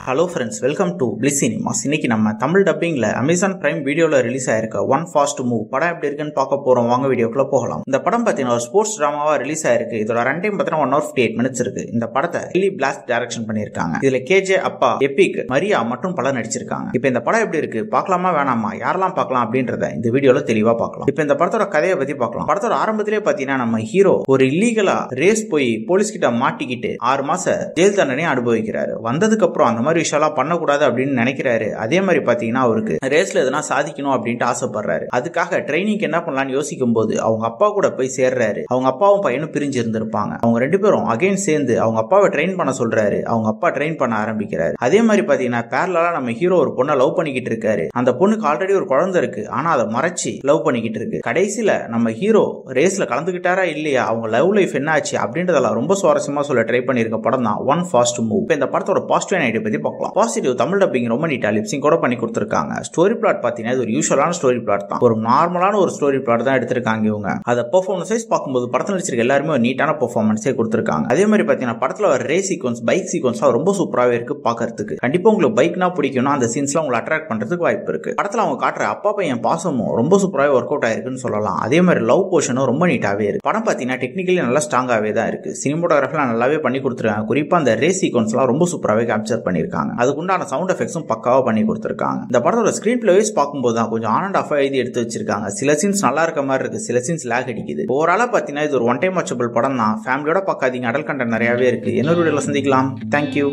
Hello friends, welcome to bliss cinemas. இன்னைக்கு நம்ம Tamil டப்பிங்ல Amazon prime வீடியோல ரிலீஸ் ஆயிருக்க ஒன் ஃபாஸ்ட் மூவ் படம் எப்படி இருக்குன்னு பார்க்க போறோம். வாங்க வீடியோக்குள்ள போகலாம். இந்த படம் பார்த்தீங்கன்னா ஒரு ஸ்போர்ட்ஸ் டிராமாவா ரிலீஸ் ஆயிருக்கு. இதோட ரன் டைம் பார்த்தீங்கன்னா 1 hour 58 minutes இருக்கு. இந்த படத்தை லில்லி பிளாஸ்ட் டைரக்ஷன் பண்ணிருக்காங்க. இதுல கேஜே அப்பா, எபிக், மரியா மற்றும் பலர் நடிச்சிருக்காங்க. இப்போ இந்த படம் எப்படி இருக்கு, பார்க்கலாமா வேணாமா, யாரெல்லாம் பார்க்கலாம் அப்படின்றத இந்த வீடியோல தெளிவா பார்க்கலாம். இப்போ இந்த படத்தோட கதையை பத்தி பார்க்கலாம். படத்தோட ஆரம்பத்திலே பாத்தீங்கன்னா நம்ம ஹீரோ ஒரு இல்லீகலா ரேஸ் போய் போலீஸ் கிட்ட மாட்டிக்கிட்டு 6 மாசம் ஜெயில் தண்டனை அனுபவிக்கிறாரு. வந்ததுக்கு அப்புறம் அந்த மாதிரி விஷயம் பண்ணக்கூடாது அப்படின்னு நினைக்கிறாரு. அதே மாதிரி பாத்தீங்கன்னா அவருக்கு ரேஸ்ல எதனா சாதிக்கணும் அப்படின்ட்டு ஆசைப்படுறாரு. அதுக்காக ட்ரைனிங் என்ன பண்ணலாம்னு யோசிக்கும் போது அவங்க அப்பா கூட போய் சேர்றாரு. அவங்க அப்பாவும் பையனும் பிரிஞ்சு இருந்திருப்பாங்க. அவங்க 2 பேரும் அகைன் சேர்ந்து அவங்க அப்பாவை ட்ரெயின் பண்ண சொல்றாரு. அவங்க அப்பா ட்ரெயின் பண்ண ஆரம்பிக்கிறாரு. அதே மாதிரி பாத்தீங்கன்னா பேரலா நம்ம ஹீரோ ஒரு பொண்ணை லவ் பண்ணிக்கிட்டு இருக்காரு. அந்த பொண்ணுக்கு ஆல்ரெடி ஒரு குழந்தை இருக்கு. ஆனா அதை மறைச்சு லவ் பண்ணிக்கிட்டு இருக்கு. கடைசியில நம்ம ஹீரோ ரேஸ்ல கலந்துகிட்டாரா இல்லையா, அவங்க லவ் லைஃப் என்ன ஆச்சு அப்படின்றதெல்லாம் ரொம்ப சுவாரஸ்யமா சொல்ல ட்ரை பண்ணிருக்க படம் தான் ஒன் ஃபாஸ்ட் மூவ். இந்த படத்தோட பாசிட்டிவ் ஐடியா பத்தி பார்க்கலாம். பாசிட்டிவ், தமிழ் டப்பிங் ரொம்ப நீட்டா லிப்சிங் கூட பண்ணி கொடுத்திருக்காங்க. ஸ்டோரி பிளாட் பாத்தீங்கன்னா இது ஒரு யூசுவலான ஸ்டோரி பிளாட் தான். ஒரு நார்மலான ஒரு ஸ்டோரி பிளாட் தான் எடுத்திருக்காங்க இவங்க. அத பெர்ஃபார்மன்ஸ் வைஸ் பார்க்கும்போது படத்துல நடிச்சிருக்க எல்லாருமே ஒரு நீட்டான பெர்ஃபார்மன்ஸே கொடுத்திருக்காங்க. அதே மாதிரி பாத்தீங்கன்னா படத்துல ஒரு ரேஸ் சீக்வன்ஸ், பைக் சீக்வன்ஸ் ரொம்ப சூப்பராவே இருக்கு பாக்கிறதுக்கு. கண்டிப்பா உங்களுக்கு பைக்னா பிடிக்கும்னா அந்த சீன்ஸ்லாம் உங்களை அட்ராக்ட் பண்றதுக்கு வாய்ப்பு இருக்கு. படத்துல அவங்க காட்டுற அப்பா பையன் பாசமும் ரொம்ப சூப்பராவே ஒர்க் அவுட் ஆயிருக்குன்னு சொல்லலாம். அதே மாதிரி லவ் போர்ஷனும் ரொம்ப நீட்டாவே இருக்கு. படம் பாத்தீங்கன்னா டெக்னிக்கலி நல்லா ஸ்ட்ராங்காவே தான் இருக்கு. சினிமோட்டோகிராஃபிலாம் நல்லாவே பண்ணி கொடுத்துருக்காங்க. குறிப்பா அந்த ரேஸ் சீக்வன்ஸ்லாம் ரொம்ப சூப்பராவே கேப்சர் பண்ணிருக்காங்க. அதுக்குண்டான சவுண்ட் எஃபெக்ட்ஸும் பக்காவா பண்ணி கொடுத்திருக்காங்க. இந்த படத்தோட ஸ்கிரீன் பிளே வைஸ் பார்க்கும்போது தான் கொஞ்சம் ஆன் அண்ட் ஆஃப் எழுதி எடுத்து வச்சிருக்காங்க. சில சீன்ஸ் நல்லா இருக்க மாதிரி இருக்கு, சில சீன்ஸ் லாக் அடிக்குது. ஓவராலா பாத்தீங்கன்னா இது ஒரு ஒன் டைம் வாட்சபிள் படம் தான். ஃபேமிலியோட பார்க்காதீங்க. அடல்ட் கண்டென்ட் நிறையவே இருக்கு. இன்னொரு வீடியோல சந்திக்கலாம். தேங்க்யூ.